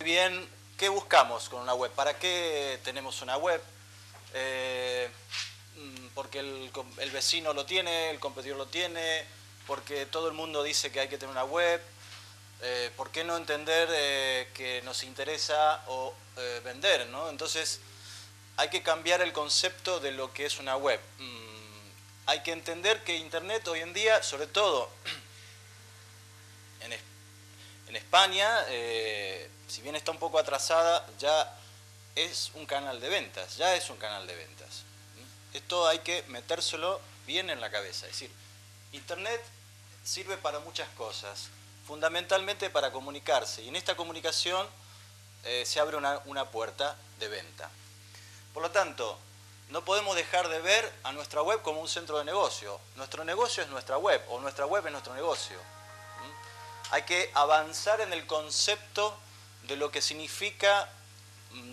Bien, ¿qué buscamos con una web? ¿Para qué tenemos una web? Porque el vecino lo tiene, el competidor lo tiene, porque todo el mundo dice que hay que tener una web. ¿Por qué no entender que nos interesa vender, ¿no? Entonces, hay que cambiar el concepto de lo que es una web. Hay que entender que Internet hoy en día, sobre todo en España, si bien está un poco atrasada, ya es un canal de ventas, ya es un canal de ventas. Esto hay que metérselo bien en la cabeza, es decir, Internet sirve para muchas cosas, fundamentalmente para comunicarse, y en esta comunicación se abre una puerta de venta. Por lo tanto, no podemos dejar de ver a nuestra web como un centro de negocio. Nuestro negocio es nuestra web, o nuestra web es nuestro negocio. Hay que avanzar en el concepto de lo que significa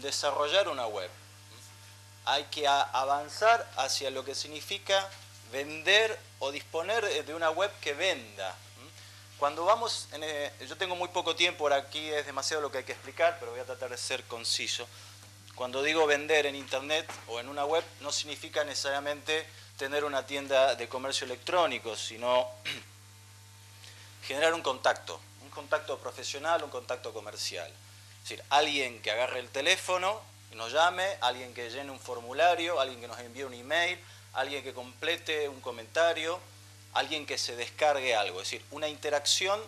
desarrollar una web. Hay que avanzar hacia lo que significa vender o disponer de una web que venda. Cuando vamos, yo tengo muy poco tiempo, por aquí es demasiado lo que hay que explicar, pero voy a tratar de ser conciso. Cuando digo vender en Internet o en una web, no significa necesariamente tener una tienda de comercio electrónico, sino generar un contacto profesional, un contacto comercial. Es decir, alguien que agarre el teléfono y nos llame, alguien que llene un formulario, alguien que nos envíe un email, alguien que complete un comentario, alguien que se descargue algo. Es decir, una interacción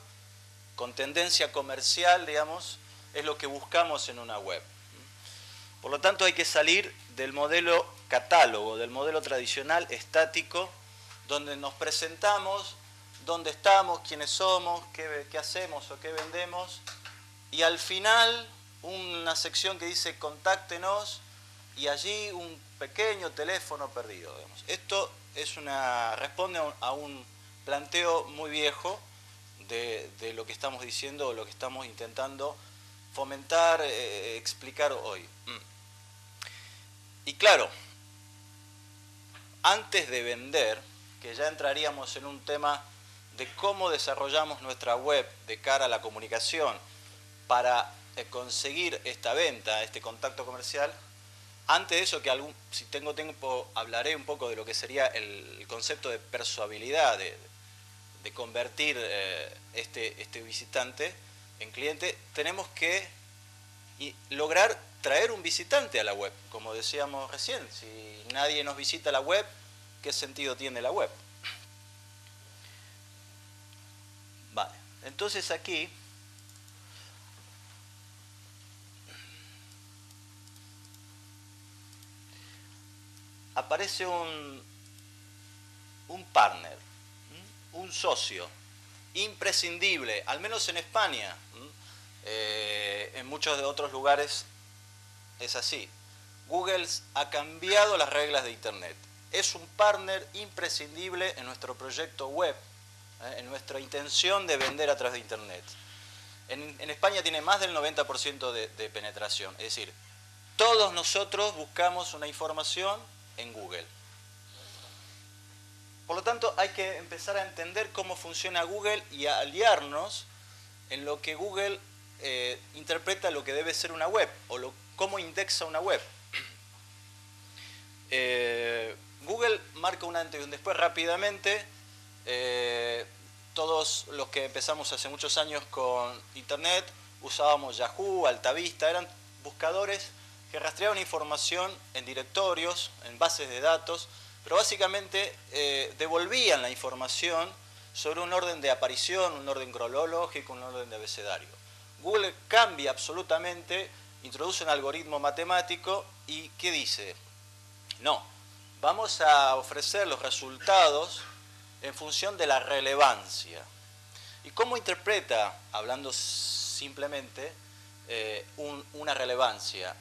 con tendencia comercial, digamos, es lo que buscamos en una web. Por lo tanto, hay que salir del modelo catálogo, del modelo tradicional estático, donde nos presentamos, dónde estamos, quiénes somos, qué hacemos o qué vendemos, y al final una sección que dice contáctenos y allí un pequeño teléfono perdido. Digamos. Esto responde a un planteo muy viejo de lo que estamos diciendo o lo que estamos intentando fomentar, explicar hoy. Y claro, antes de vender, que ya entraríamos en un tema de cómo desarrollamos nuestra web de cara a la comunicación para conseguir esta venta, este contacto comercial. Antes de eso, si tengo tiempo, hablaré un poco de lo que sería el concepto de persuabilidad, de convertir este visitante en cliente. Tenemos que lograr traer un visitante a la web, como decíamos recién. Si nadie nos visita la web, ¿qué sentido tiene la web? Vale, entonces aquí aparece un partner, un socio imprescindible, al menos en España. En muchos de otros lugares es así. Google ha cambiado las reglas de Internet. Es un partner imprescindible en nuestro proyecto web, en nuestra intención de vender a través de Internet. En España tiene más del 90% de penetración, es decir, todos nosotros buscamos una información en Google. Por lo tanto, hay que empezar a entender cómo funciona Google y a aliarnos en lo que Google interpreta lo que debe ser una web o cómo indexa una web. Google marca un antes y un después rápidamente. Todos los que empezamos hace muchos años con Internet usábamos Yahoo, Altavista, eran buscadores que rastreaban información en directorios, en bases de datos, pero básicamente devolvían la información sobre un orden de aparición, un orden cronológico, un orden de abecedario. Google cambia absolutamente, introduce un algoritmo matemático y ¿qué dice? No, vamos a ofrecer los resultados en función de la relevancia. ¿Y cómo interpreta, hablando simplemente, una relevancia?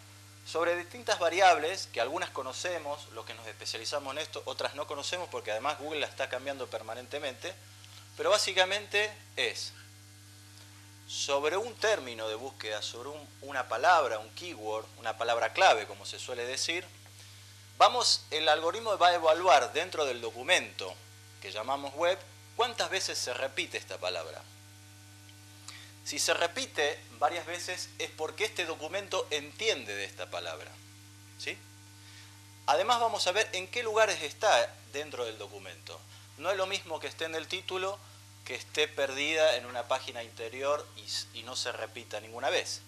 Sobre distintas variables, que algunas conocemos, los que nos especializamos en esto, otras no conocemos porque además Google la está cambiando permanentemente, pero básicamente es sobre un término de búsqueda, sobre una palabra, un keyword, una palabra clave, como se suele decir, el algoritmo va a evaluar dentro del documento que llamamos web, cuántas veces se repite esta palabra. Si se repite varias veces es porque este documento entiende de esta palabra, ¿sí? Además vamos a ver en qué lugares está dentro del documento. No es lo mismo que esté en el título que esté perdida en una página interior y no se repita ninguna vez.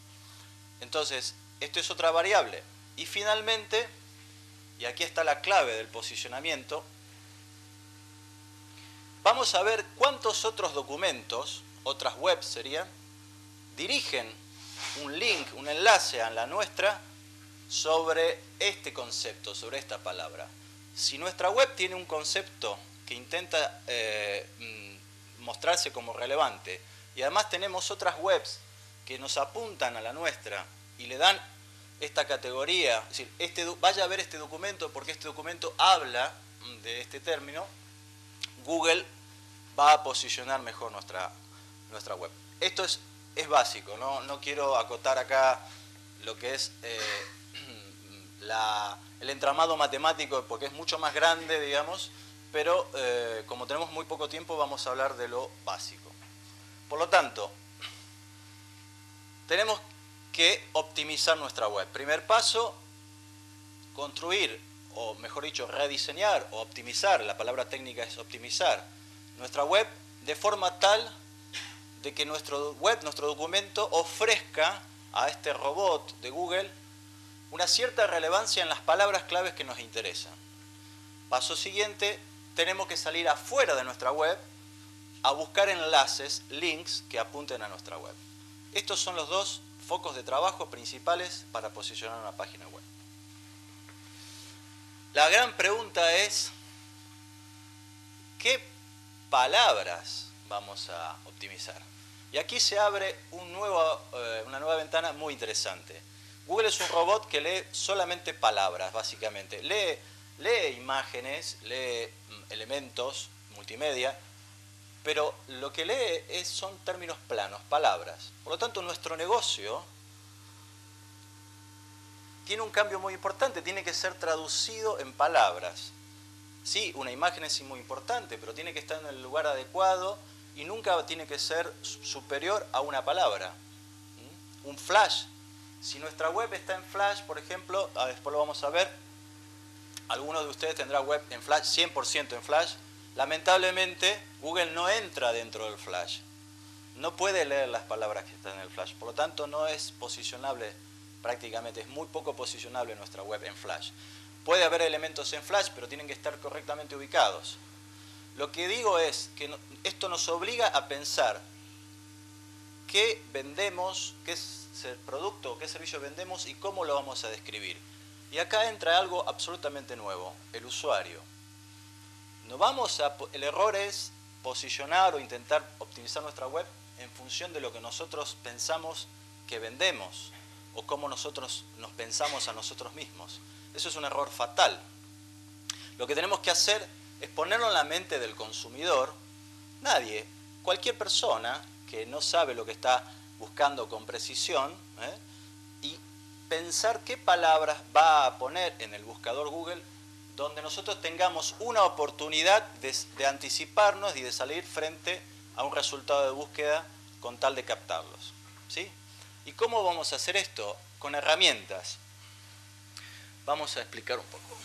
Entonces, esto es otra variable. Y finalmente, y aquí está la clave del posicionamiento, vamos a ver cuántos otros documentos, otras webs serían, dirigen un link, un enlace a la nuestra sobre este concepto, sobre esta palabra. Si nuestra web tiene un concepto que intenta mostrarse como relevante y además tenemos otras webs que nos apuntan a la nuestra y le dan esta categoría, es decir, vaya a ver este documento porque este documento habla de este término, Google va a posicionar mejor nuestra web. Esto es básico, no quiero acotar acá lo que es el entramado matemático porque es mucho más grande, digamos, pero como tenemos muy poco tiempo vamos a hablar de lo básico. Por lo tanto, tenemos que optimizar nuestra web. Primer paso, construir, o mejor dicho, rediseñar o optimizar, la palabra técnica es optimizar, nuestra web de forma tal de que nuestro documento ofrezca a este robot de Google una cierta relevancia en las palabras claves que nos interesan. Paso siguiente, tenemos que salir afuera de nuestra web a buscar enlaces, links que apunten a nuestra web. Estos son los dos focos de trabajo principales para posicionar una página web. La gran pregunta es, ¿qué palabras vamos a optimizar? Y aquí se abre una nueva ventana muy interesante. Google es un robot que lee solamente palabras, básicamente. Lee imágenes, lee elementos, multimedia, pero lo que lee son términos planos, palabras. Por lo tanto, nuestro negocio tiene un cambio muy importante, tiene que ser traducido en palabras. Sí, una imagen es muy importante, pero tiene que estar en el lugar adecuado y nunca tiene que ser superior a una palabra. Un flash. Si nuestra web está en flash, por ejemplo, después lo vamos a ver, alguno de ustedes tendrá web en flash, 100% en flash. Lamentablemente, Google no entra dentro del flash. No puede leer las palabras que están en el flash. Por lo tanto, no es posicionable prácticamente. Es muy poco posicionable nuestra web en flash. Puede haber elementos en flash, pero tienen que estar correctamente ubicados. Lo que digo es que esto nos obliga a pensar qué vendemos, qué producto, qué servicio vendemos y cómo lo vamos a describir. Y acá entra algo absolutamente nuevo, el usuario. El error es posicionar o intentar optimizar nuestra web en función de lo que nosotros pensamos que vendemos o cómo nosotros nos pensamos a nosotros mismos. Eso es un error fatal. Lo que tenemos que hacer es ponerlo en la mente del consumidor. Cualquier persona que no sabe lo que está buscando con precisión, y pensar qué palabras va a poner en el buscador Google donde nosotros tengamos una oportunidad de anticiparnos y de salir frente a un resultado de búsqueda con tal de captarlos, ¿sí? ¿Y cómo vamos a hacer esto? Con herramientas. Vamos a explicar un poco.